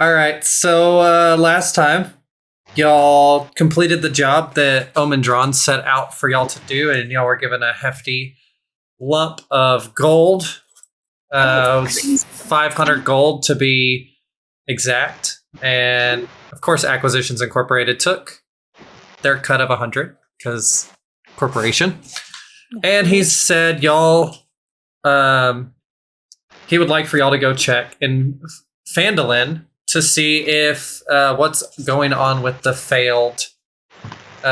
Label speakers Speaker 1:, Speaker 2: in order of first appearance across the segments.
Speaker 1: All right. So last time, y'all completed the job that Omendron set out for y'all to do, and y'all were given a hefty lump of gold. 500 gold to be exact. And of course, Acquisitions Incorporated took their cut of 100 because corporation. And he said, y'all, he would like for y'all to go check in Phandalin to see if what's going on with the failed. We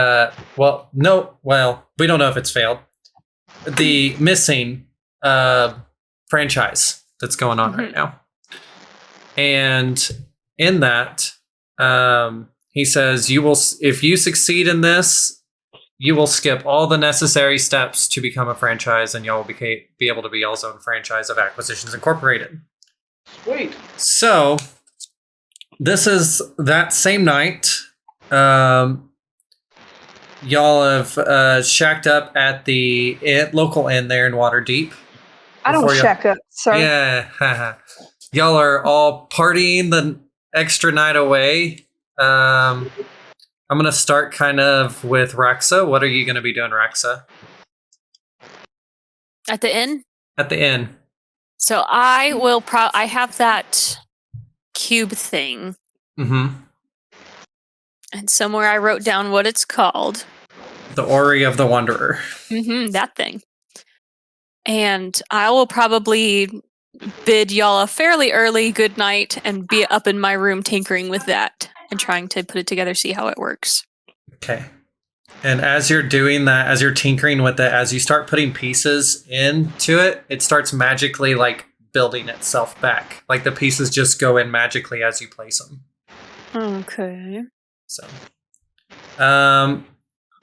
Speaker 1: don't know if it's failed. The missing franchise that's going on right now. And in that, he says, if you succeed in this, you will skip all the necessary steps to become a franchise, and y'all will be able to be y'all's own franchise of Acquisitions Incorporated.
Speaker 2: Sweet.
Speaker 1: So, this is that same night. Y'all have shacked up at the local inn there in Waterdeep.
Speaker 3: I don't shack up, sir.
Speaker 1: Yeah. Y'all are all partying the extra night away. I'm going to start kind of with Raxa. What are you going to be doing, Raxa?
Speaker 4: At the inn?
Speaker 1: At the inn.
Speaker 4: So I will I have that cube thing.
Speaker 1: Mm-hmm.
Speaker 4: And somewhere I wrote down what it's called.
Speaker 1: The Ori of the Wanderer.
Speaker 4: Mm-hmm, that thing. And I will probably bid y'all a fairly early good night and be up in my room tinkering with that and trying to put it together, see how it works.
Speaker 1: Okay. And as you're doing that, as you're tinkering with it, as you start putting pieces into it, it starts magically like building itself back. Like the pieces just go in magically as you place them.
Speaker 4: Okay.
Speaker 1: So,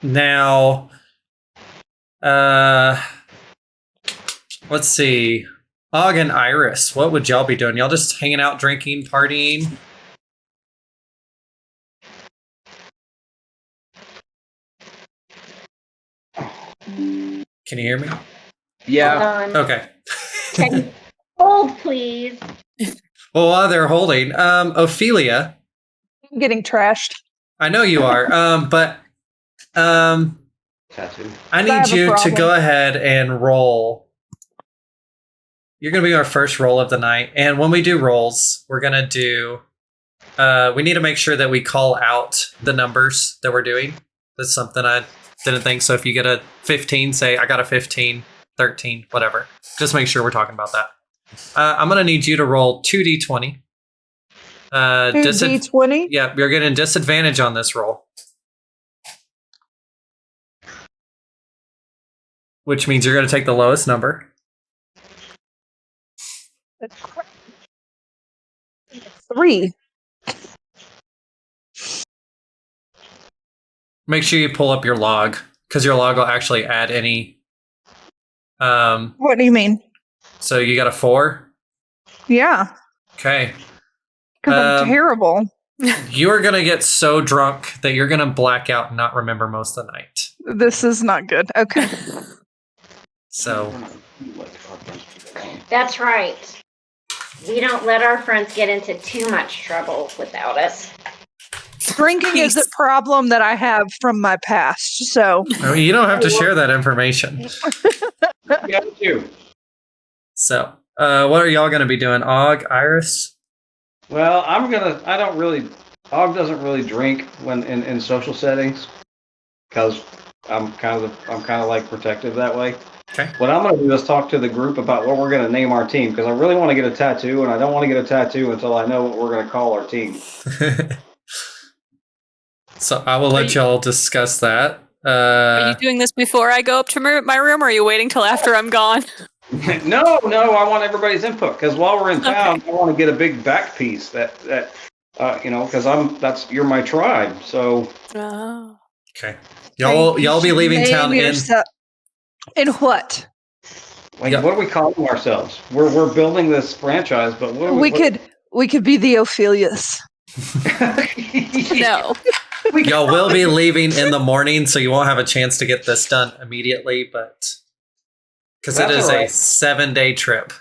Speaker 1: now, let's see. Og and Iris, what would y'all be doing? Y'all just hanging out, drinking, partying? Can you hear me?
Speaker 2: Yeah.
Speaker 5: Hold on.
Speaker 1: Okay.
Speaker 5: Hold, please.
Speaker 1: Well, while they're holding, Ophelia.
Speaker 3: I'm getting trashed.
Speaker 1: I know you are, but
Speaker 2: Tattoo.
Speaker 1: I need you to go ahead and roll. You're going to be our first roll of the night. And when we do rolls, we're going to do... we need to make sure that we call out the numbers that we're doing. That's something I didn't think. So if you get a 15, say, I got a 15, 13, whatever. Just make sure we're talking about that. I'm going to need you to roll 2d20.
Speaker 3: 2d20?
Speaker 1: Yeah, you're getting disadvantage on this roll. Which means you're going to take the lowest number.
Speaker 3: That's crap. 3.
Speaker 1: Make sure you pull up your log, because your log will actually add any.
Speaker 3: What do you mean?
Speaker 1: So you got a 4?
Speaker 3: Yeah.
Speaker 1: Okay.
Speaker 3: Because I'm terrible.
Speaker 1: You're going to get so drunk that you're going to black out and not remember most of the night.
Speaker 3: This is not good. Okay.
Speaker 1: So.
Speaker 5: That's right. We don't let our friends get into too much trouble without us.
Speaker 3: Drinking is a problem that I have from my past, so...
Speaker 1: I mean, you don't have to share that information.
Speaker 2: Yeah, you.
Speaker 1: So, what are y'all going to be doing? Og, Iris?
Speaker 2: Well, Og doesn't really drink when in social settings because I'm kind of like protective that way.
Speaker 1: Okay.
Speaker 2: What I'm going to do is talk to the group about what we're going to name our team because I really want to get a tattoo and I don't want to get a tattoo until I know what we're going to call our team.
Speaker 1: So I will let y'all discuss that.
Speaker 4: Are you doing this before I go up to my room, or are you waiting till after I'm gone?
Speaker 2: No, I want everybody's input because while we're in town, I want to get a big back piece that because you're my tribe. So.
Speaker 4: Oh.
Speaker 1: Okay. Y'all be leaving town
Speaker 3: in what?
Speaker 2: Like, what are we calling ourselves? We're building this franchise, but
Speaker 3: we could be the Ophelias.
Speaker 4: No.
Speaker 1: Y'all will be leaving in the morning, so you won't have a chance to get this done immediately, but because it is a 7-day trip.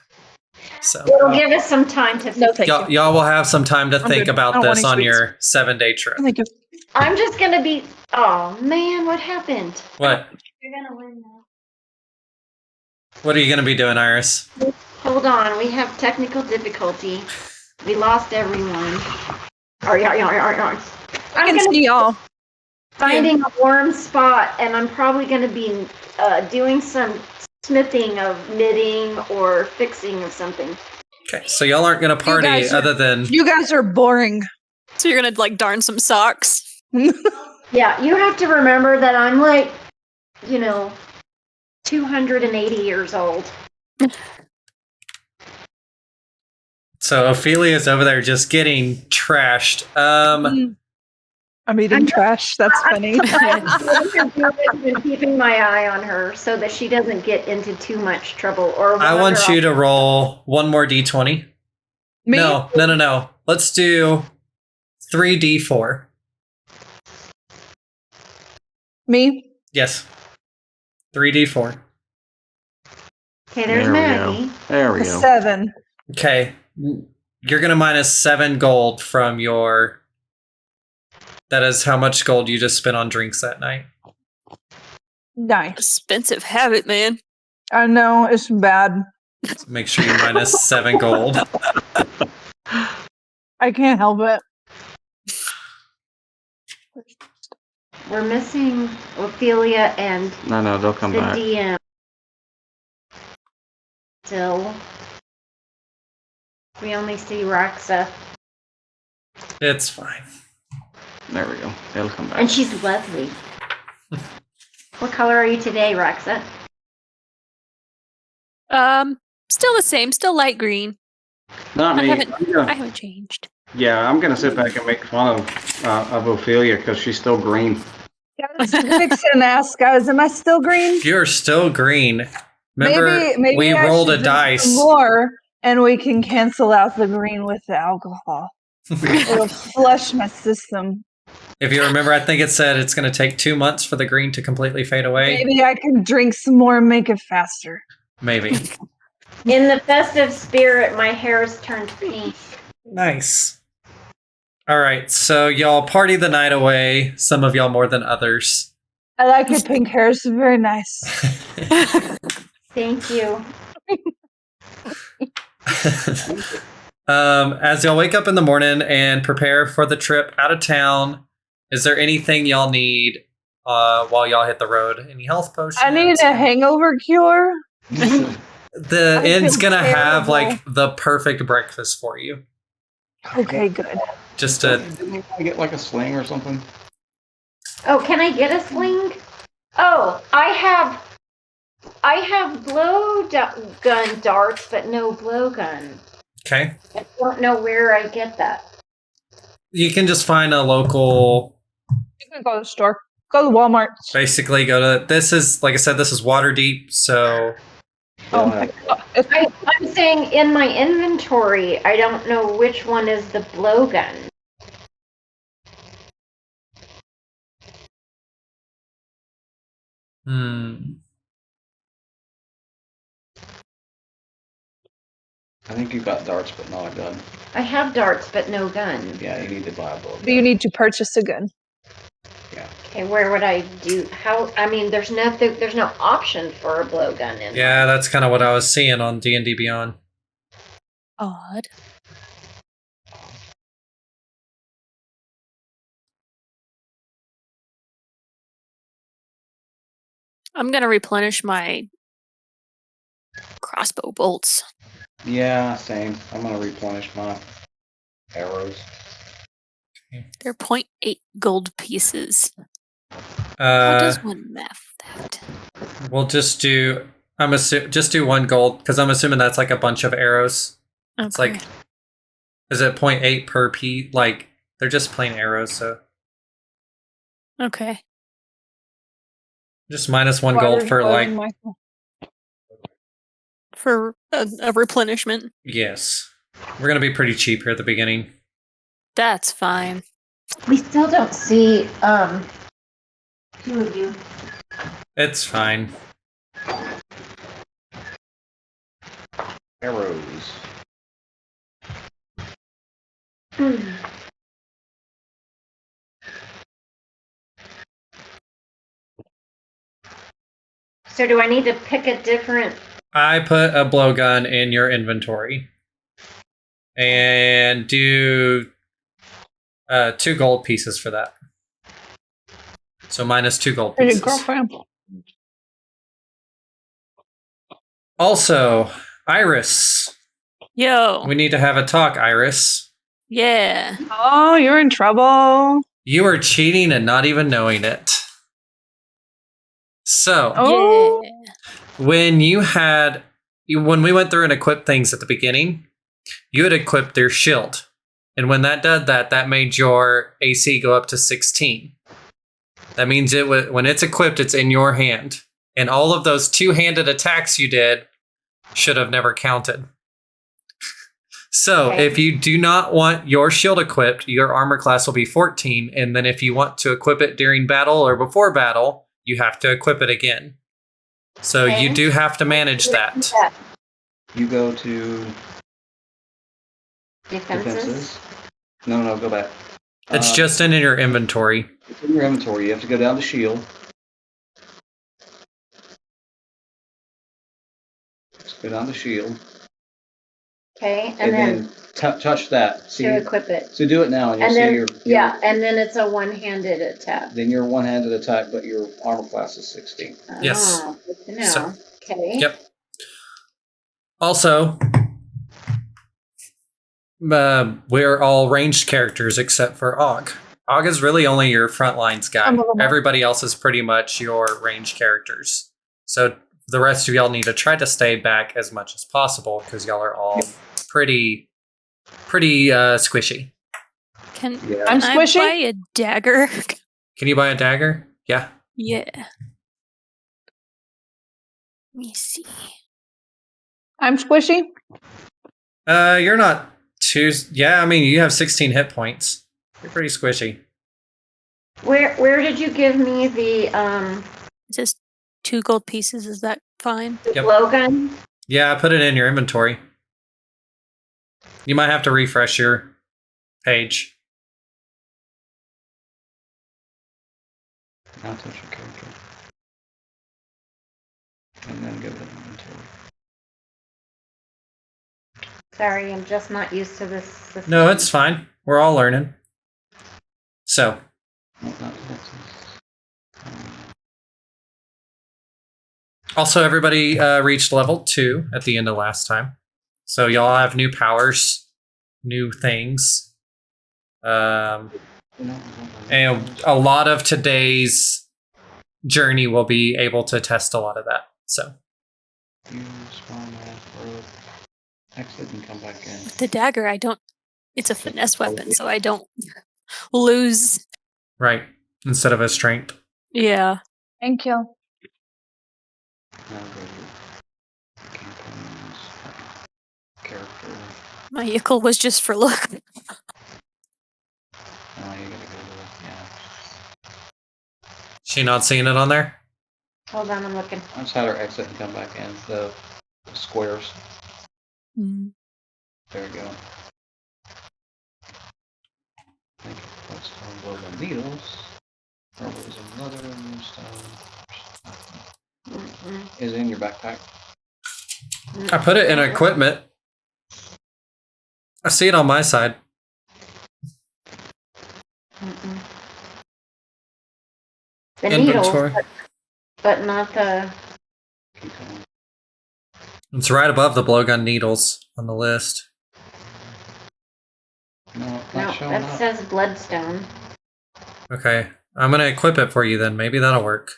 Speaker 1: So
Speaker 5: It'll give us some time to.
Speaker 3: No, thank you.
Speaker 1: y'all will have some time to
Speaker 3: I'm
Speaker 1: think
Speaker 3: good. I
Speaker 1: about
Speaker 3: don't want
Speaker 1: this
Speaker 3: any
Speaker 1: on
Speaker 3: sweets.
Speaker 1: your 7-day trip.
Speaker 3: Thank you.
Speaker 5: I'm just gonna be. Oh man, what happened?
Speaker 1: What?
Speaker 5: You're gonna win now.
Speaker 1: What are you going to be doing, Iris?
Speaker 5: Hold on, we have technical difficulty. We lost everyone. I'm
Speaker 3: I can
Speaker 5: gonna
Speaker 3: see
Speaker 5: be
Speaker 3: y'all.
Speaker 5: finding a warm spot, and I'm probably gonna be doing some smithing of knitting or fixing of something.
Speaker 1: Okay, so y'all aren't going to party
Speaker 3: guys are-
Speaker 1: other than...
Speaker 3: You guys are boring.
Speaker 4: So you're gonna like darn some socks.
Speaker 5: Yeah, you have to remember that I'm like, 280 years old.
Speaker 1: So Ophelia's over there just getting trashed.
Speaker 3: I'm eating trash. That's funny.
Speaker 5: I've been keeping my eye on her so that she doesn't get into too much trouble. Or
Speaker 1: I want you to roll one more d20.
Speaker 3: Me?
Speaker 1: No. Let's do 3d4.
Speaker 3: Me?
Speaker 1: Yes. 3d4.
Speaker 5: Okay, there's
Speaker 2: There we
Speaker 5: Maggie.
Speaker 2: go. There we
Speaker 3: A
Speaker 2: go.
Speaker 3: 7.
Speaker 1: Okay. You're going to minus 7 gold from your... That is how much gold you just spent on drinks that night.
Speaker 3: Nice.
Speaker 4: Expensive habit, man.
Speaker 3: I know, it's bad.
Speaker 1: So make sure you minus 7 gold.
Speaker 3: I can't help it.
Speaker 5: We're missing Ophelia and
Speaker 2: No, they'll come
Speaker 5: the
Speaker 2: back.
Speaker 5: DM. Still. We only see Roxa.
Speaker 1: It's fine.
Speaker 2: There we go. They'll come back.
Speaker 5: And she's lovely. What color are you today, Roxa?
Speaker 4: Still the same. Still light green.
Speaker 2: Not
Speaker 4: I
Speaker 2: me.
Speaker 4: haven't- I haven't changed.
Speaker 2: Yeah, I'm gonna sit back and make fun of Ophelia because she's still green.
Speaker 3: Vixen asks, guys, am I still green?
Speaker 1: You're still green. Remember,
Speaker 3: maybe
Speaker 1: we
Speaker 3: I
Speaker 1: rolled
Speaker 3: should
Speaker 1: a
Speaker 3: drink
Speaker 1: dice.
Speaker 3: some more, and we can cancel out the green with the alcohol. It'll flush my system.
Speaker 1: If you remember, I think it said it's going to take 2 months for the green to completely fade away.
Speaker 3: Maybe I can drink some more and make it faster.
Speaker 1: Maybe.
Speaker 5: In the festive spirit, my hair's turned pink.
Speaker 1: Nice. All right, so y'all party the night away. Some of y'all more than others.
Speaker 3: I like your pink hair. It's very nice.
Speaker 5: Thank you.
Speaker 1: As y'all wake up in the morning and prepare for the trip out of town, is there anything y'all need while y'all hit the road? Any health potions?
Speaker 3: I need a hangover cure.
Speaker 1: The
Speaker 3: I
Speaker 1: inn's
Speaker 3: feel
Speaker 1: gonna have
Speaker 3: terrible.
Speaker 1: like the perfect breakfast for you.
Speaker 3: Okay, good.
Speaker 1: Just to
Speaker 2: Didn't I get like a sling or something?
Speaker 5: Oh, can I get a sling? Oh, I have gun darts, but no blowgun.
Speaker 1: okay.
Speaker 5: I don't know where I get that.
Speaker 1: You can just find a local.
Speaker 3: You can go to the store. Go to Walmart.
Speaker 1: Basically, go to. This is like I said. This is water deep, so
Speaker 3: Oh my god.
Speaker 5: I'm saying in my inventory, I don't know which one is the blowgun.
Speaker 2: I think you got darts, but not a gun.
Speaker 5: I have darts, but no gun.
Speaker 2: Yeah, you need to buy a bow.
Speaker 3: You need to purchase a gun.
Speaker 5: Okay, where would I do? How? I mean, there's no option for a blowgun in.
Speaker 1: yeah, that's kind of what I was seeing on D&D Beyond.
Speaker 4: Odd. I'm gonna replenish my crossbow bolts.
Speaker 2: Yeah, same. I'm gonna replenish my arrows.
Speaker 4: They're 0.8 gold pieces. How does
Speaker 1: Uh,
Speaker 4: one math that?
Speaker 1: we'll just do. Just do 1 gold because I'm assuming that's like a bunch of arrows. It's like, is it 0.8 per piece? Like they're just plain arrows, so
Speaker 4: Okay.
Speaker 1: just minus 1 gold for like.
Speaker 4: For a replenishment.
Speaker 1: Yes, we're gonna be pretty cheap here at the beginning.
Speaker 4: That's fine.
Speaker 5: We still don't see 2 of you.
Speaker 1: It's fine.
Speaker 2: Arrows.
Speaker 5: So do I need to pick a different?
Speaker 1: I put a blowgun in your inventory. And do 2 gold pieces for that. So minus 2 gold
Speaker 3: Pretty
Speaker 1: pieces.
Speaker 3: girlfriend.
Speaker 1: Also, Iris.
Speaker 4: Yo.
Speaker 1: We need to have a talk, Iris.
Speaker 4: Yeah.
Speaker 3: Oh, you're in trouble.
Speaker 1: You are cheating and not even knowing it. So,
Speaker 3: Oh,
Speaker 4: Yeah.
Speaker 1: when we went through and equipped things at the beginning, you had equipped their shield. And when that did that, that made your AC go up to 16. That means when it's equipped, it's in your hand. And all of those 2-handed attacks you did should have never counted. So
Speaker 5: Okay.
Speaker 1: if you do not want your shield equipped, your armor class will be 14. And then if you want to equip it during battle or before battle, you have to equip it again. So
Speaker 5: Okay.
Speaker 1: you do have to manage that.
Speaker 2: You go to
Speaker 5: Defenses.
Speaker 2: No, go back.
Speaker 1: It's just in your inventory.
Speaker 2: It's in your inventory. You have to go down to shield. Just go down to shield.
Speaker 5: Okay,
Speaker 2: And then touch that. See,
Speaker 5: to equip it.
Speaker 2: so do it now, and you'll
Speaker 5: And
Speaker 2: see
Speaker 5: then,
Speaker 2: your
Speaker 5: yeah, and then it's a one-handed attack.
Speaker 2: Then your one-handed attack, but your armor class is 16.
Speaker 1: Yes.
Speaker 5: Oh, good to know.
Speaker 1: So-
Speaker 5: Okay.
Speaker 1: Yep. Also, we're all ranged characters except for Og. Og is really only your front lines guy. Everybody else is pretty much your ranged characters. So the rest of y'all need to try to stay back as much as possible because y'all are all pretty squishy.
Speaker 4: Can
Speaker 2: Yeah.
Speaker 3: I'm
Speaker 4: I
Speaker 3: squishy.
Speaker 4: buy a dagger?
Speaker 1: Can you buy a dagger? Yeah.
Speaker 4: Yeah. Let me see.
Speaker 3: I'm squishy.
Speaker 1: You're not too. Yeah, I mean, you have 16 hit points. You're pretty squishy.
Speaker 5: Where did you give me the
Speaker 4: It says 2 gold pieces. Is that fine?
Speaker 1: Yep.
Speaker 5: blowgun?
Speaker 1: Yeah, I put it in your inventory. You might have to refresh your page.
Speaker 2: Now touch your character. And then go to inventory.
Speaker 5: Sorry, I'm just not used to this system.
Speaker 1: No, it's fine. We're all learning. So,
Speaker 2: No, not defenses.
Speaker 1: also everybody reached level 2 at the end of last time. So y'all have new powers, new things. And a lot of today's journey will be able to test a lot of that. So,
Speaker 2: Use spawn road, exit and come back in.
Speaker 4: The dagger, it's a finesse weapon, so I don't lose.
Speaker 1: right, instead of a strength.
Speaker 4: Yeah.
Speaker 3: Thank you.
Speaker 2: Now go to campaigns, character.
Speaker 4: My yickle was just for look.
Speaker 2: Now you gotta go to, yeah.
Speaker 1: She not seeing it on there?
Speaker 5: Hold on, I'm looking.
Speaker 2: I just had her exit and come back in. The squares.
Speaker 4: Mm.
Speaker 2: There we go. Thank you. Let's blow the needles. Purple is another stone.
Speaker 5: Mm-mm.
Speaker 2: Is it in your backpack?
Speaker 1: I put it in equipment. I see it on my side.
Speaker 5: Mm-mm. The
Speaker 1: Inventory.
Speaker 5: needles, but not the.
Speaker 2: Keep going.
Speaker 1: It's right above the blowgun needles on the list.
Speaker 2: No, it's
Speaker 5: No,
Speaker 2: not showing
Speaker 5: that
Speaker 2: up.
Speaker 5: says bloodstone.
Speaker 1: Okay, I'm gonna equip it for you then. Maybe that'll work.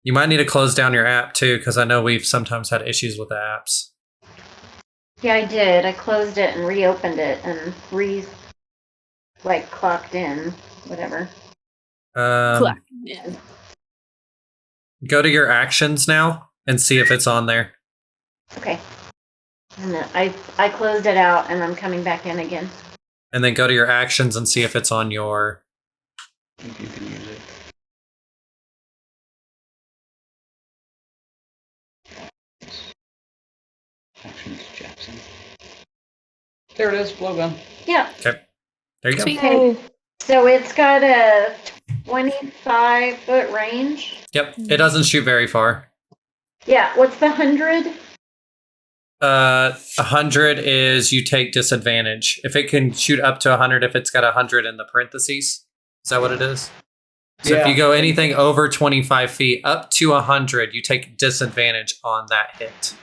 Speaker 1: You might need to close down your app too, because I know we've sometimes had issues with the apps.
Speaker 5: Yeah, I did. I closed it and reopened it and clocked in, whatever.
Speaker 4: Yeah.
Speaker 1: Go to your actions now and see if it's on there.
Speaker 5: Okay. And then I closed it out and I'm coming back in again.
Speaker 1: And then go to your actions and see if it's on your...
Speaker 2: If you can use it. There it is, blowgun.
Speaker 5: Yeah.
Speaker 1: Okay. There you go.
Speaker 4: Sweet.
Speaker 5: Okay. So it's got a 25-foot range.
Speaker 1: Yep. It doesn't shoot very far.
Speaker 5: Yeah. What's the 100?
Speaker 1: 100 is you take disadvantage. If it can shoot up to 100, if it's got 100 in the parentheses. Is that what it is? So if
Speaker 2: Yeah.
Speaker 1: you go anything over 25 feet up to 100, you take disadvantage on that hit.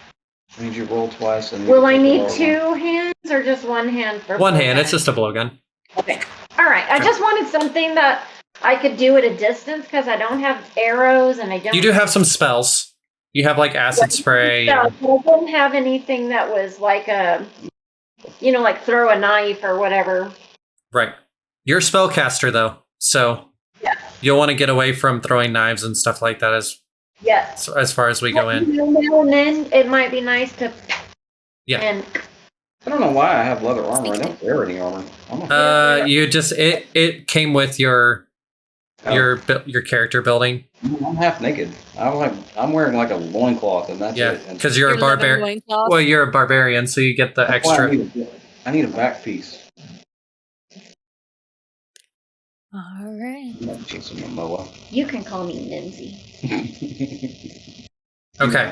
Speaker 2: Means you roll twice. And
Speaker 5: Will I need 2 hands or just 1 hand for
Speaker 1: One hand.
Speaker 5: blowgun?
Speaker 1: It's just a blowgun.
Speaker 5: Okay. All right. I just wanted something that I could do at a distance because I don't have arrows and I don't.
Speaker 1: You do have some spells. You have like acid spray.
Speaker 5: Yeah, but I didn't have anything that was like a, like throw a knife or whatever.
Speaker 1: Right. You're a spellcaster though, so
Speaker 5: Yeah.
Speaker 1: you'll want to get away from throwing knives and stuff like that
Speaker 5: Yes.
Speaker 1: as far as we go in.
Speaker 5: Now and then it might be nice to.
Speaker 1: Yeah.
Speaker 5: And
Speaker 2: I don't know why I have leather armor. I don't wear any armor.
Speaker 1: You just it came with your character building.
Speaker 2: I'm half naked. I'm wearing like a loincloth and that's
Speaker 1: Yeah,
Speaker 2: it. And
Speaker 1: because you're a
Speaker 4: Your living
Speaker 1: barbarian.
Speaker 4: loincloth.
Speaker 1: Well, you're a barbarian, so you get the
Speaker 2: that's why
Speaker 1: extra.
Speaker 2: I need a back piece.
Speaker 4: All right.
Speaker 2: I'm gonna cheat some Momoa.
Speaker 5: you can call me Ninzy.
Speaker 1: Okay.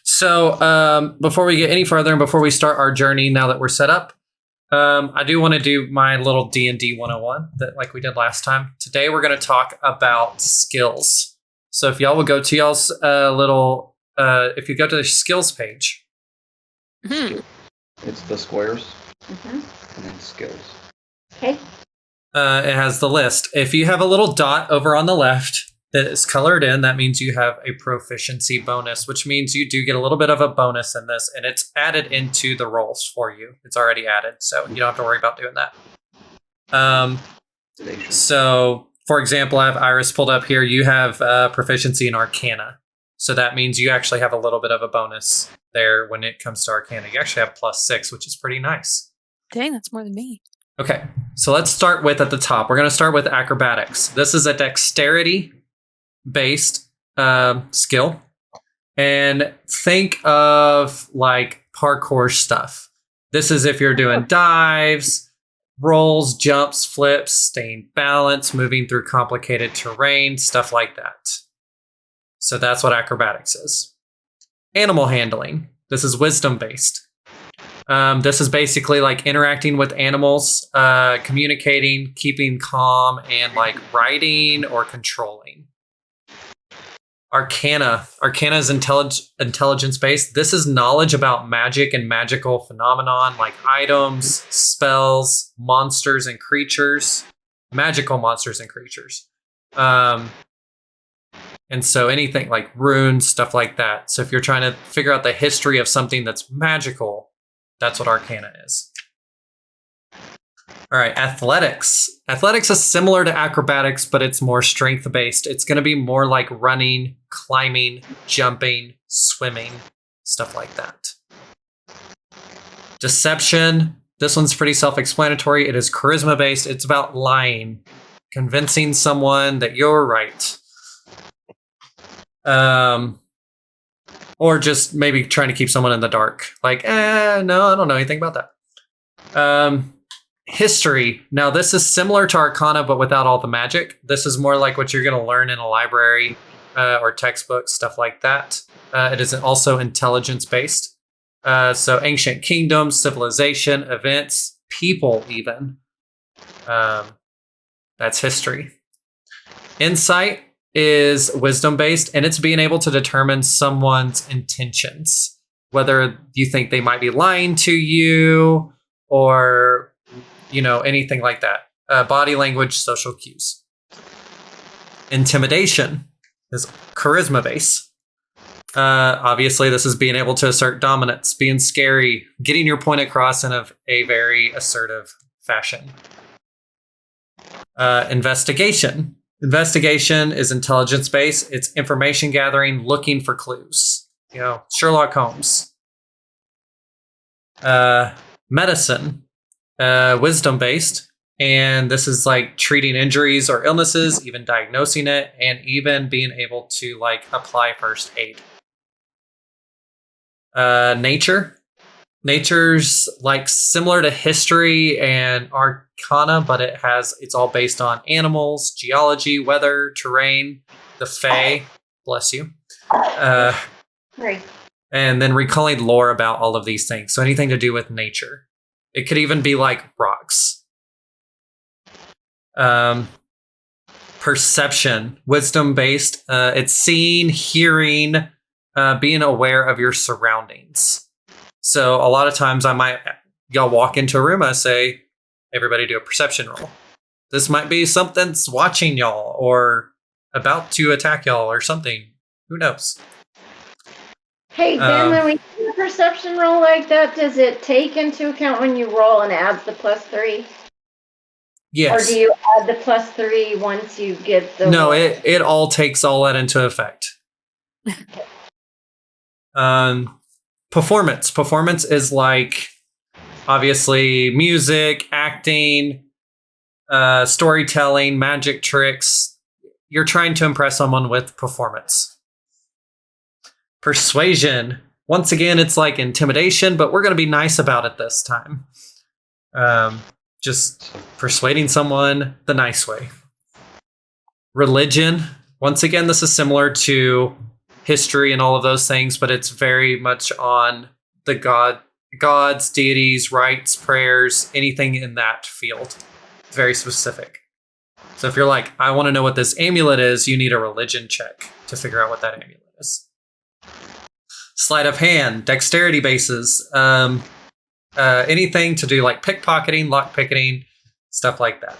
Speaker 1: So before we get any further and before we start our journey, now that we're set up, I do want to do my little D&D 101 that like we did last time. Today we're going to talk about skills. So if y'all will go to y'all's if you go to the skills page.
Speaker 4: Mhm.
Speaker 2: It's the squares
Speaker 5: Hmm.
Speaker 2: and then skills.
Speaker 5: Okay.
Speaker 1: It has the list. If you have a little dot over on the left that is colored in, that means you have a proficiency bonus, which means you do get a little bit of a bonus in this, and it's added into the rolls for you. It's already added, so you don't have to worry about doing that. So, for example, I have Iris pulled up here. You have proficiency in Arcana, so that means you actually have a little bit of a bonus there when it comes to Arcana. You actually have +6, which is pretty nice.
Speaker 4: Dang, that's more than me.
Speaker 1: Okay, so let's start with at the top. We're going to start with acrobatics. This is a dexterity-based skill. And think of like parkour stuff. This is if you're doing dives, rolls, jumps, flips, staying balanced, moving through complicated terrain, stuff like that. So that's what acrobatics is. Animal handling. This is wisdom-based. This is basically like interacting with animals, communicating, keeping calm, and like riding or controlling. Arcana. Arcana is intelligence-based. This is knowledge about magic and magical phenomenon like items, spells, monsters, and creatures. Magical monsters and creatures. And so anything like runes, stuff like that. So if you're trying to figure out the history of something that's magical, that's what Arcana is. All right, athletics. Athletics is similar to acrobatics, but it's more strength-based. It's going to be more like running, climbing, jumping, swimming, stuff like that. Deception. This one's pretty self-explanatory. It is charisma-based. It's about lying, convincing someone that you're right. Or just maybe trying to keep someone in the dark. Like, no, I don't know anything about that. History. Now, this is similar to Arcana, but without all the magic. This is more like what you're going to learn in a library or textbooks, stuff like that. It is also intelligence-based. So ancient kingdoms, civilization, events, people even. That's history. Insight is wisdom-based, and it's being able to determine someone's intentions, whether you think they might be lying to you or, anything like that. Body language, social cues. Intimidation is charisma-based. Obviously, this is being able to assert dominance, being scary, getting your point across in a very assertive fashion. Investigation. Investigation is intelligence-based. It's information gathering, looking for clues. Sherlock Holmes. Medicine, wisdom-based. And this is like treating injuries or illnesses, even diagnosing it, and even being able to like apply first aid. Nature. Nature's like similar to history and arcana, but it's all based on animals, geology, weather, terrain, the fae, bless you.
Speaker 5: Right.
Speaker 1: And then recalling lore about all of these things. So anything to do with nature. It could even be like rocks. Perception, wisdom based. It's seeing, hearing, being aware of your surroundings. So a lot of times y'all walk into a room, I say, everybody do a perception roll. This might be something's watching y'all or about to attack y'all or something. Who knows?
Speaker 5: Hey, Ben, when we do a perception roll like that, does it take into account when you roll and adds the +3?
Speaker 1: Yes.
Speaker 5: Or do you add the +3 once you get the
Speaker 1: No,
Speaker 5: roll?
Speaker 1: it all takes all that into effect. Performance. Performance is like obviously music, acting, storytelling, magic tricks. You're trying to impress someone with performance. Persuasion. Once again, it's like intimidation, but we're going to be nice about it this time. Just persuading someone the nice way. Religion. Once again, this is similar to history and all of those things, but it's very much on the gods, deities, rites, prayers, anything in that field. It's very specific. So if you're like, I want to know what this amulet is, you need a religion check to figure out what that amulet is. Sleight of hand, dexterity bases, anything to do like pickpocketing, lockpicking, stuff like that.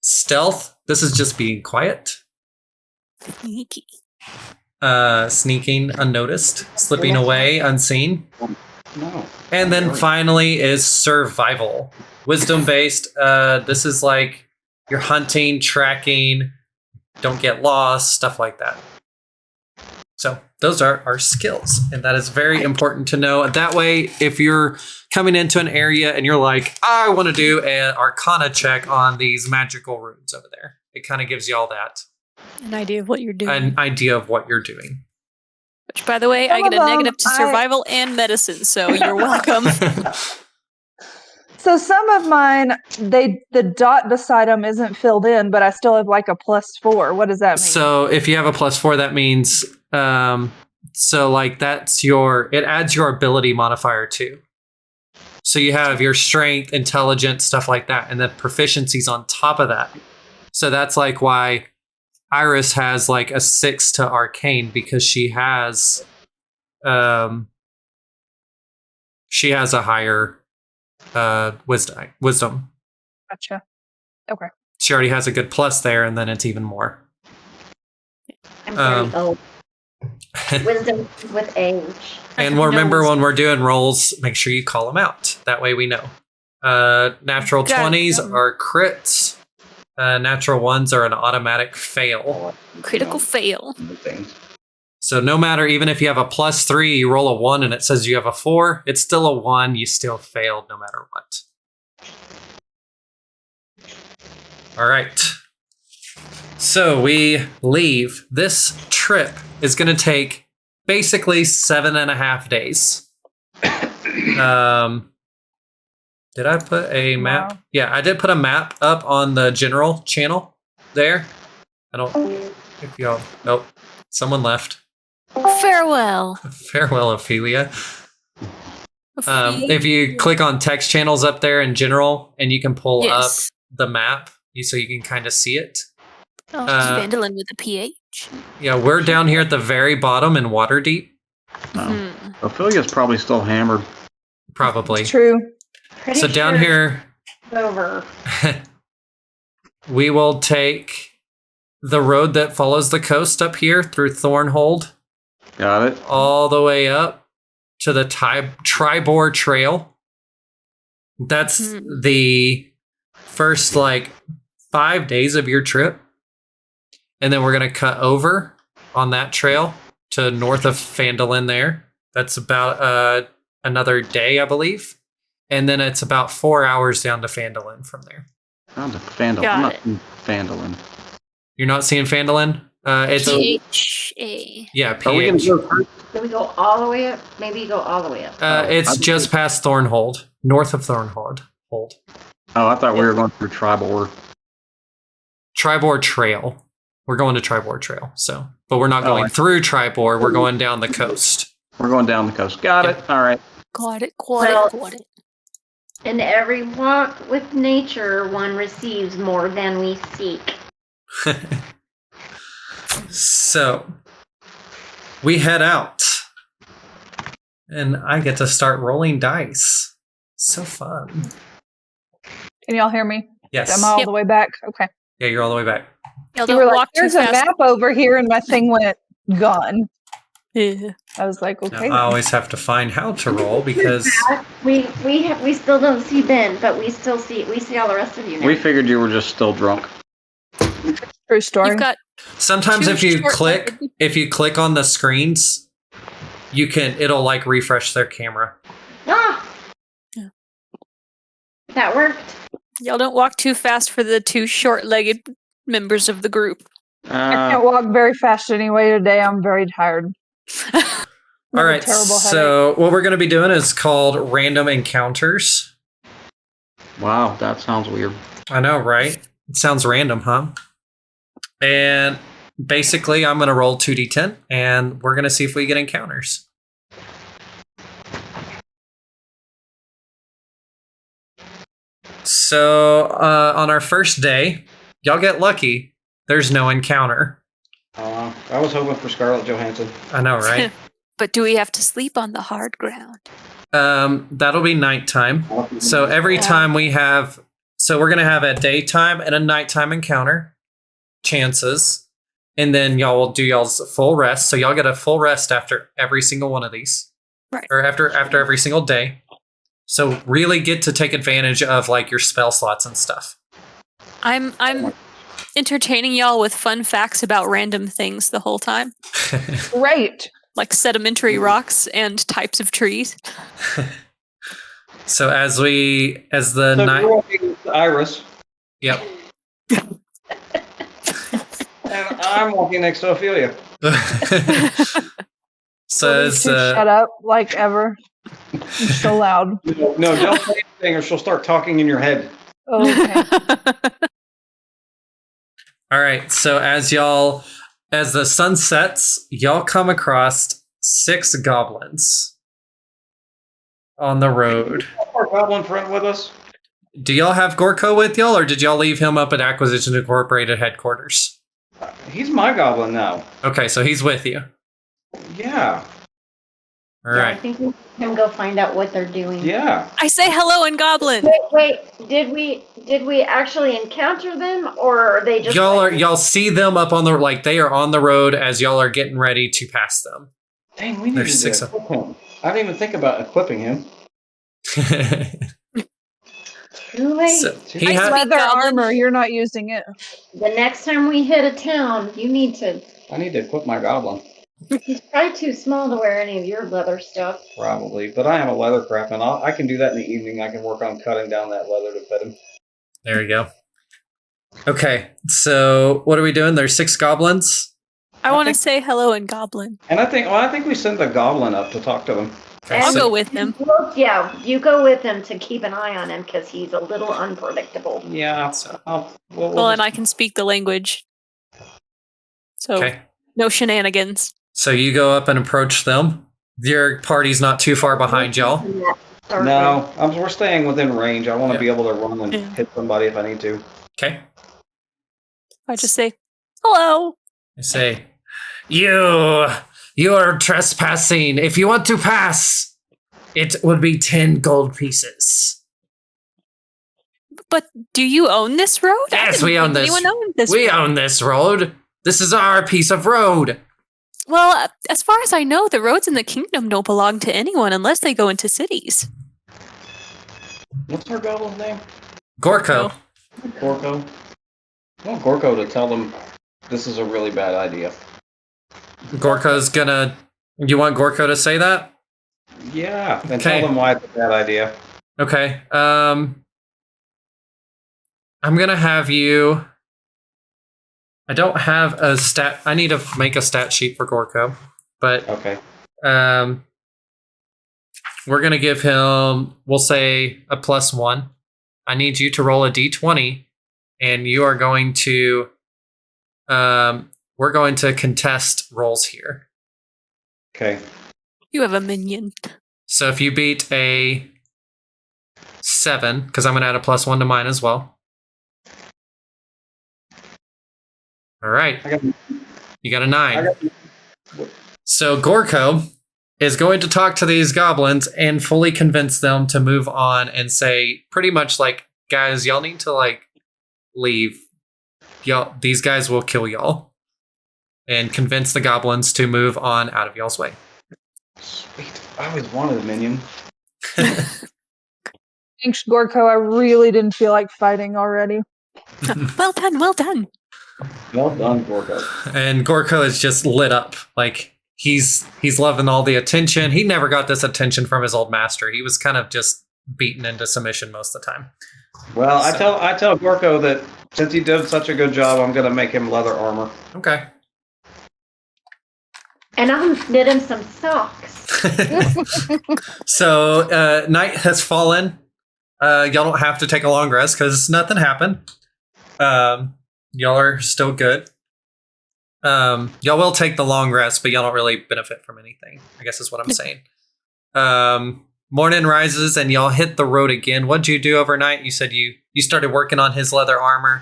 Speaker 1: Stealth, this is just being quiet.
Speaker 4: Sneaky.
Speaker 1: Sneaking unnoticed, slipping away unseen.
Speaker 2: No.
Speaker 1: And then finally is survival. Wisdom based. This is like you're hunting, tracking, don't get lost, stuff like that. So those are our skills. And that is very important to know. That way, if you're coming into an area and you're like, I want to do an arcana check on these magical runes over there, it kind of gives you all that.
Speaker 4: An idea of what you're doing.
Speaker 1: An idea of what you're doing.
Speaker 4: Which, by the way, I
Speaker 3: Some
Speaker 4: get a
Speaker 3: of them,
Speaker 4: negative to survival and medicine, so you're welcome.
Speaker 3: So some of mine, the dot beside them isn't filled in, but I still have like a +4. What does that mean?
Speaker 1: So if you have a +4, that means so like it adds your ability modifier too. So you have your strength, intelligence, stuff like that, and then proficiencies on top of that. So that's like why Iris has like a 6 to arcane, because she has a higher wisdom.
Speaker 3: Gotcha. Okay.
Speaker 1: She already has a good plus there, and then it's even more.
Speaker 5: I'm very old. Wisdom with age.
Speaker 1: And remember, when we're doing rolls, make sure you call them out. That way we know. Natural 20s are crits. Natural 1s are an automatic fail.
Speaker 4: Critical fail.
Speaker 1: So no matter, even if you have a +3, you roll a 1 and it says you have a 4, it's still a 1. You still failed no matter what. All right. So we leave. This trip is going to take basically 7.5 days. Did I put a map?
Speaker 3: Wow.
Speaker 1: Yeah, I did put a map up on the general channel there. I don't, if y'all, nope, someone left.
Speaker 4: Farewell.
Speaker 1: Farewell, Ophelia. If you click on text channels up there in general, and you can pull up the map, so you can kind of see it.
Speaker 4: Oh, Vandalin with a PH.
Speaker 1: Yeah, we're down here at the very bottom in Waterdeep.
Speaker 2: Ophelia's probably still hammered.
Speaker 1: Probably.
Speaker 3: It's true.
Speaker 5: Pretty
Speaker 1: So down
Speaker 5: sure
Speaker 1: here,
Speaker 5: it's over.
Speaker 1: we will take the road that follows the coast up here through Thornhold.
Speaker 2: Got it.
Speaker 1: All the way up to the Tribor Trail. That's the first 5 days of your trip. And then we're going to cut over on that trail to north of Phandalin there. That's about another day, I believe. And then it's about 4 hours down to Phandalin from there.
Speaker 2: Down to Phandalin. I'm not in Phandalin.
Speaker 1: You're not seeing Phandalin? It's
Speaker 4: PHA.
Speaker 1: yeah,
Speaker 2: Are we going
Speaker 1: PH.
Speaker 2: to go first?
Speaker 5: Do we go all the way up? Maybe go all the way up.
Speaker 1: It's just past Thornhold, north of Thornhold.
Speaker 2: Oh, I thought we were going through Tribord.
Speaker 1: Tribord Trail. We're going to Tribord Trail. So, but we're not going through Tribord. We're going down the coast.
Speaker 2: We're going down the coast. Got it. All right.
Speaker 4: Got it.
Speaker 5: In every walk with nature, one receives more than we seek.
Speaker 1: So, we head out. And I get to start rolling dice. So fun.
Speaker 3: Can y'all hear me?
Speaker 1: Yes.
Speaker 3: Am I all
Speaker 4: Yep.
Speaker 3: the way back? Okay.
Speaker 1: Yeah, you're all the way back.
Speaker 4: Y'all
Speaker 3: You were
Speaker 4: don't
Speaker 3: like,
Speaker 4: walk too
Speaker 3: there's a
Speaker 4: fast.
Speaker 3: map over here, and my thing went gone.
Speaker 4: Yeah.
Speaker 3: I was like, okay.
Speaker 1: Now, I always have to find how to roll because
Speaker 5: We still don't see Ben, but we see all the rest of you now.
Speaker 2: We figured you were just still drunk.
Speaker 3: True story.
Speaker 4: You've got
Speaker 1: sometimes
Speaker 4: Too
Speaker 1: if you
Speaker 4: short-sighted.
Speaker 1: click on the screens, it'll like refresh their camera.
Speaker 5: Ah!
Speaker 4: Yeah.
Speaker 5: That worked.
Speaker 4: y'all don't walk too fast for the two short-legged members of the group.
Speaker 3: I can't walk very fast anyway today. I'm very tired.
Speaker 1: All right,
Speaker 3: Terrible
Speaker 1: so what we're going to be doing is called random encounters.
Speaker 2: Wow, that sounds weird.
Speaker 1: I know, right? It sounds random, huh? And basically, I'm going to roll 2d10, and we're going to see if we get encounters. So, on our first day, y'all get lucky. There's no encounter.
Speaker 2: I was hoping for Scarlett Johansson.
Speaker 1: I know, right?
Speaker 4: But do we have to sleep on the hard ground?
Speaker 1: That'll be nighttime. So every time we have, so we're gonna have a daytime and a nighttime encounter chances, and then y'all will do y'all's full rest. So y'all get a full rest after every single one of these,
Speaker 4: Right.
Speaker 1: or after every single day. So really get to take advantage of like your spell slots and stuff.
Speaker 4: I'm entertaining y'all with fun facts about random things the whole time,
Speaker 3: Great.
Speaker 4: like sedimentary rocks and types of trees.
Speaker 1: So as the
Speaker 2: So
Speaker 1: night,
Speaker 2: you're walking with Iris,
Speaker 1: yep.
Speaker 2: and I'm walking next to Ophelia.
Speaker 1: So
Speaker 3: Will you
Speaker 1: as,
Speaker 3: two shut up like ever. You're so loud.
Speaker 2: No, don't say anything or she'll start talking in your head.
Speaker 3: Oh, okay.
Speaker 1: all right, so as the sun sets, y'all come across 6 goblins on the road.
Speaker 2: Our goblin friend with us.
Speaker 1: Do y'all have Gorko with y'all, or did y'all leave him up at Acquisition Incorporated headquarters?
Speaker 2: He's my goblin now.
Speaker 1: Okay, so he's with you.
Speaker 2: Yeah.
Speaker 1: All
Speaker 5: I
Speaker 1: right.
Speaker 5: think we can go find out what they're doing.
Speaker 2: Yeah.
Speaker 4: I say hello in Goblin.
Speaker 5: Wait, did we actually encounter them, or are they just
Speaker 1: Y'all see them up on the, like, they are on the road as y'all are getting ready to pass them.
Speaker 2: Dang, we need
Speaker 1: There's
Speaker 2: to
Speaker 1: 6 of
Speaker 2: equip him. I didn't even think about equipping him.
Speaker 5: too late?
Speaker 1: So, he
Speaker 4: I
Speaker 1: ha-
Speaker 4: speak
Speaker 3: Leather
Speaker 4: Goblin.
Speaker 3: armor. You're not using it.
Speaker 5: The next time we hit a town, you need to.
Speaker 2: I need to equip my goblin.
Speaker 5: He's probably too small to wear any of your leather stuff.
Speaker 2: Probably. But I am a leather craftsman. I can do that in the evening. I can work on cutting down that leather to fit him.
Speaker 1: There you go. Okay, so what are we doing? There's 6 goblins.
Speaker 4: I want to say hello in Goblin.
Speaker 2: And I think we send the goblin up to talk to them.
Speaker 1: Okay,
Speaker 4: I'll
Speaker 1: so-
Speaker 4: go with him.
Speaker 5: Well, yeah, you go with him to keep an eye on him because he's a little unpredictable.
Speaker 2: Yeah.
Speaker 4: Well, and I can speak the language. So,
Speaker 1: Okay.
Speaker 4: no shenanigans.
Speaker 1: So you go up and approach them. Your party's not too far behind y'all.
Speaker 2: No, we're staying within range. I want to
Speaker 1: Yeah.
Speaker 2: be able to run and
Speaker 4: Yeah.
Speaker 2: hit somebody if I need to.
Speaker 1: Okay.
Speaker 4: I just say hello.
Speaker 1: I say, you're trespassing. If you want to pass, it would be 10 gold pieces.
Speaker 4: But do you own this road? I
Speaker 1: Yes,
Speaker 4: didn't
Speaker 1: we own
Speaker 4: think
Speaker 1: this.
Speaker 4: Anyone owned this?
Speaker 1: We
Speaker 4: road.
Speaker 1: own this road. This is our piece of road.
Speaker 4: Well, as far as I know, the roads in the kingdom don't belong to anyone unless they go into cities.
Speaker 2: What's our goblin's name?
Speaker 1: Gorko.
Speaker 2: Gorko. I want Gorko to tell them this is a really bad idea.
Speaker 1: Gorko's gonna. You want Gorko to say that?
Speaker 2: Yeah, and
Speaker 1: Okay.
Speaker 2: tell them why it's a bad idea.
Speaker 1: Okay. I'm gonna have you I don't have a stat. I need to make a stat sheet for Gorko, but
Speaker 2: Okay.
Speaker 1: we're gonna give him. We'll say a +1. I need you to roll a d20, and you are going to. We're going to contest rolls here.
Speaker 2: Okay.
Speaker 4: You have a minion.
Speaker 1: So if you beat a 7, because I'm gonna add a +1 to mine as well. All right.
Speaker 2: I got,
Speaker 1: You got a
Speaker 2: I
Speaker 1: 9.
Speaker 2: got,
Speaker 1: So Gorko is going to talk to these goblins and fully convince them to move on and say pretty much like, guys, y'all need to like leave. Y'all, these guys will kill y'all. And convince the goblins to move on out of y'all's way.
Speaker 2: sweet. I always wanted a minion.
Speaker 3: Thanks, Gorko. I really didn't feel like fighting already.
Speaker 4: Well done, well done.
Speaker 2: Well done, Gorko.
Speaker 1: And Gorko is just lit up. Like he's loving all the attention. He never got this attention from his old master. He was kind of just beaten into submission most of the time.
Speaker 2: Well, I tell Gorko that since he did such a good job, I'm going to make him leather armor.
Speaker 1: Okay.
Speaker 5: And I'll knit him some socks.
Speaker 1: So night has fallen. Y'all don't have to take a long rest because nothing happened. Y'all are still good. Y'all will take the long rest, but y'all don't really benefit from anything, I guess is what I'm saying. Morning rises and y'all hit the road again. What'd you do overnight? You said you started working on his leather armor.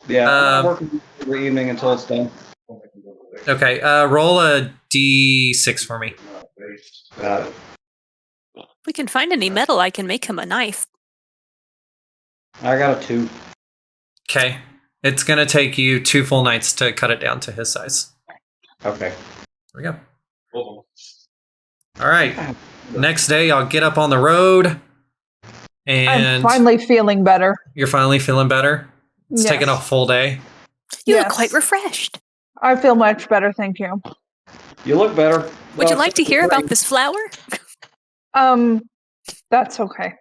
Speaker 2: Yeah, I'm working every evening until it's done.
Speaker 1: Okay, roll a d6 for me.
Speaker 2: Got it.
Speaker 4: If we can find any metal, I can make him a knife.
Speaker 2: I got a 2.
Speaker 1: Okay. It's going to take you 2 full nights to cut it down to his size.
Speaker 2: Okay.
Speaker 1: There we go. All right. Next day, I'll get up on the road. And
Speaker 3: I'm finally feeling better.
Speaker 1: you're finally feeling better? It's
Speaker 3: Yes.
Speaker 1: taken a full day.
Speaker 4: You
Speaker 3: Yes.
Speaker 4: look quite refreshed.
Speaker 3: I feel much better, thank you.
Speaker 2: You look better.
Speaker 4: Would you
Speaker 2: Well,
Speaker 4: like to hear about this flower?
Speaker 3: That's okay.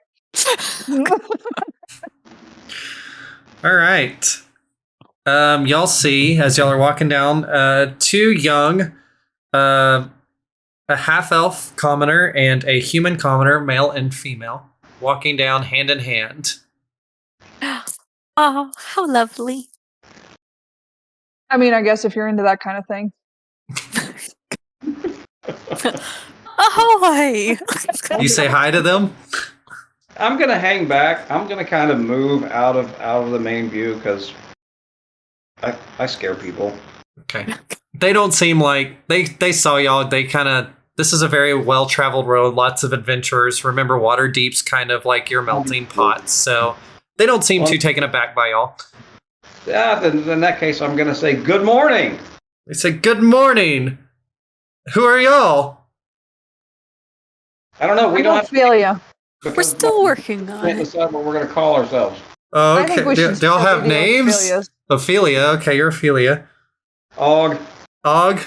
Speaker 1: All right. Y'all see, as y'all are walking down, 2 young, a half-elf commoner and a human commoner, male and female, walking down hand in hand.
Speaker 4: Oh, how lovely.
Speaker 3: I mean, I guess if you're into that kind of thing.
Speaker 4: Ahoy!
Speaker 1: You say hi to them?
Speaker 2: I'm gonna hang back. I'm gonna kind of move out of the main view because I scare people.
Speaker 1: Okay. They don't seem like they saw y'all. They kind of. This is a very well traveled road. Lots of adventurers. Remember, Waterdeep's kind of like your melting pot, so they don't seem too taken aback by y'all.
Speaker 2: Yeah, then in that case, I'm gonna say good morning.
Speaker 1: They say, "Good morning. Who are y'all?"
Speaker 2: I don't know. We don't have
Speaker 3: Ophelia.
Speaker 4: We're still working
Speaker 2: We
Speaker 4: on
Speaker 2: can't
Speaker 4: it.
Speaker 2: decide what we're gonna call ourselves.
Speaker 1: Oh,
Speaker 3: I think
Speaker 1: okay.
Speaker 3: we should
Speaker 1: Do y'all
Speaker 3: stick
Speaker 1: have
Speaker 3: with the
Speaker 1: names?
Speaker 3: Ophelias.
Speaker 1: Ophelia. Okay, you're Ophelia.
Speaker 2: Og.
Speaker 1: Og.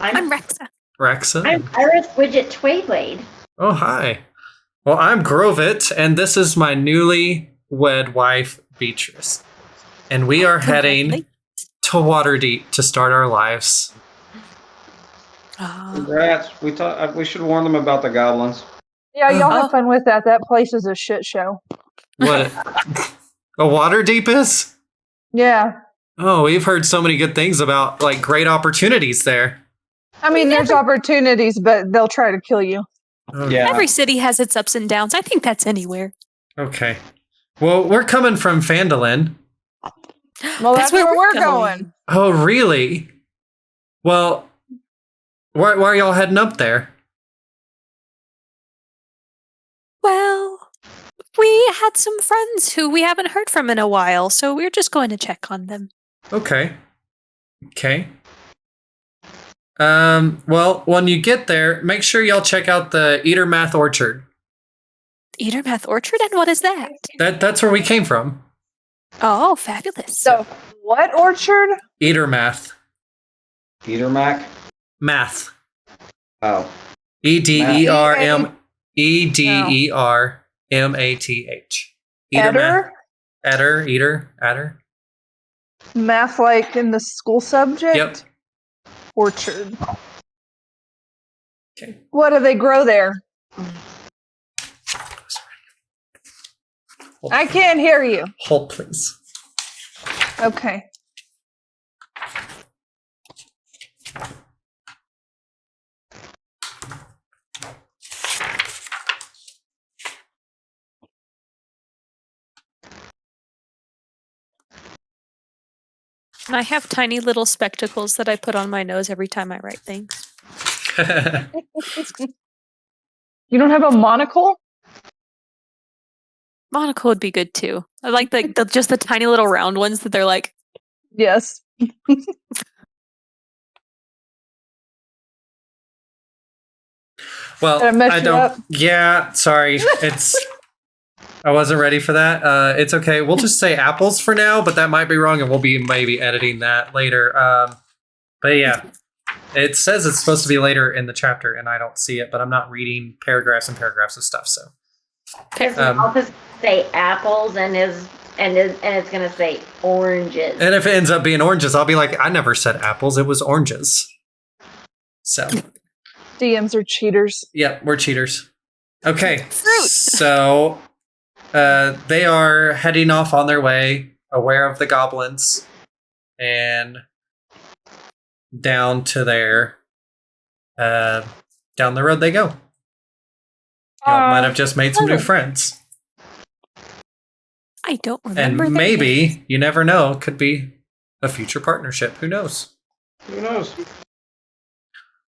Speaker 4: I'm
Speaker 5: I'm
Speaker 4: Rexa.
Speaker 1: Rexa.
Speaker 5: Iris Widget Twayblade.
Speaker 1: Oh, hi. Well, I'm Grovit, and this is my newly wed wife, Beatrice. And we are heading to Waterdeep to start our lives.
Speaker 4: Oh,
Speaker 2: Congrats. We should warn them about the goblins.
Speaker 3: Yeah, y'all
Speaker 4: Oh.
Speaker 3: have fun with that. That place is a shit show.
Speaker 1: What? A Waterdeep is?
Speaker 3: Yeah.
Speaker 1: Oh, we've heard so many good things about, like, great opportunities there.
Speaker 3: I mean, there's opportunities, but they'll try to kill you.
Speaker 1: Okay.
Speaker 2: Yeah.
Speaker 4: every city has its ups and downs. I think that's anywhere.
Speaker 1: Okay. Well, we're coming from Phandalin.
Speaker 3: Well, that's where we're going.
Speaker 1: Oh, really? Well, why are y'all heading up there?
Speaker 4: Well, we had some friends who we haven't heard from in a while, so we're just going to check on them.
Speaker 1: Okay. Okay. Well, when you get there, make sure y'all check out the Eatermath Orchard.
Speaker 4: Eatermath Orchard, and what is that?
Speaker 1: That's where we came from.
Speaker 4: Oh, fabulous.
Speaker 3: So, what orchard?
Speaker 1: Eatermath.
Speaker 2: Peter Mac.
Speaker 1: Math.
Speaker 2: Oh.
Speaker 1: EDERM EDERMATH.
Speaker 3: Eder?
Speaker 1: Adder, Eater, Adder.
Speaker 3: Math, like in the school subject?
Speaker 1: Yep.
Speaker 3: Orchard.
Speaker 1: Okay.
Speaker 3: What do they grow there? I can't hear you.
Speaker 1: Hold, please.
Speaker 3: Okay.
Speaker 4: And I have tiny little spectacles that I put on my nose every time I write things.
Speaker 3: You don't have a monocle?
Speaker 4: Monocle would be good too. I like just the tiny little round ones that they're like.
Speaker 3: Yes.
Speaker 1: Well,
Speaker 3: Did I mess
Speaker 1: I
Speaker 3: you
Speaker 1: don't.
Speaker 3: up?
Speaker 1: Yeah, sorry. I wasn't ready for that. It's okay. We'll just say apples for now, but that might be wrong, and we'll be maybe editing that later. But yeah, it says it's supposed to be later in the chapter, and I don't see it. But I'm not reading paragraphs and paragraphs of stuff. So
Speaker 5: His mouth is say apples and it's gonna say oranges.
Speaker 1: and if it ends up being oranges, I'll be like, I never said apples. It was oranges. So
Speaker 3: DMs are cheaters.
Speaker 1: yep, we're cheaters. Okay,
Speaker 4: Fruit.
Speaker 1: so they are heading off on their way, aware of the goblins, and down to their down the road they go. Y'all might have just made some new friends,
Speaker 4: I don't remember.
Speaker 1: and
Speaker 4: their names.
Speaker 1: maybe you never know, could be a future partnership. Who knows?
Speaker 2: Who knows?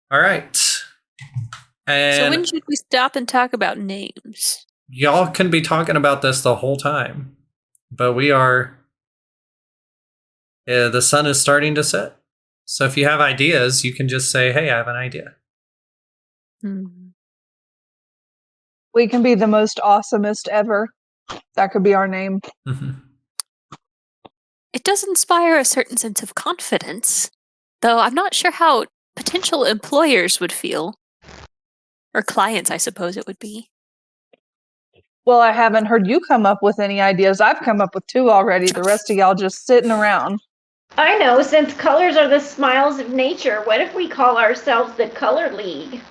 Speaker 1: All right, and
Speaker 4: So when should we stop and talk about names?
Speaker 1: y'all can be talking about this the whole time, but we are. The sun is starting to set. So if you have ideas, you can just say, hey, I have an idea.
Speaker 3: We can be the most awesomest ever. That could be our name.
Speaker 1: Mm-hmm.
Speaker 4: It does inspire a certain sense of confidence, though I'm not sure how potential employers would feel. Or clients, I suppose it would be.
Speaker 3: Well, I haven't heard you come up with any ideas. I've come up with 2 already. The rest of y'all just sitting around.
Speaker 5: I know, since colors are the smiles of nature, what if we call ourselves the Color League?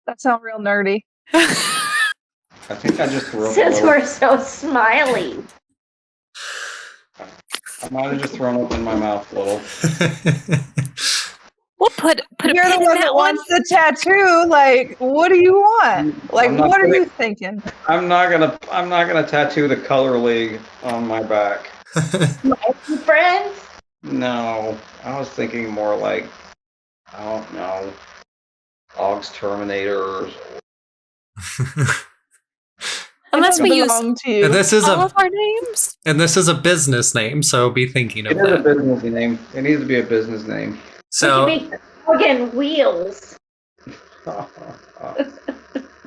Speaker 3: That sounds real nerdy.
Speaker 2: I think I just threw up a
Speaker 5: Since
Speaker 2: little.
Speaker 5: we're so smiley.
Speaker 2: I might have just thrown up in my mouth a little.
Speaker 4: We'll put a
Speaker 3: You're
Speaker 4: pin
Speaker 3: the
Speaker 4: in
Speaker 3: one
Speaker 4: that
Speaker 3: that
Speaker 4: one.
Speaker 3: wants the tattoo. Like, what do you want? Like,
Speaker 2: I'm not
Speaker 3: what are
Speaker 2: gonna-
Speaker 3: you thinking?
Speaker 2: I'm not gonna tattoo the Color League on my back.
Speaker 5: My friends?
Speaker 2: No, I was thinking more like, I don't know, Og's Terminators.
Speaker 4: Unless
Speaker 3: It
Speaker 4: we
Speaker 3: doesn't
Speaker 4: use
Speaker 3: belong to you.
Speaker 1: And this is
Speaker 4: all
Speaker 1: a
Speaker 4: of our names.
Speaker 1: business name, so be thinking
Speaker 2: It
Speaker 1: of
Speaker 2: is a
Speaker 1: that.
Speaker 2: business name. It needs to be a business name.
Speaker 1: So
Speaker 5: We could be Dog and Wheels.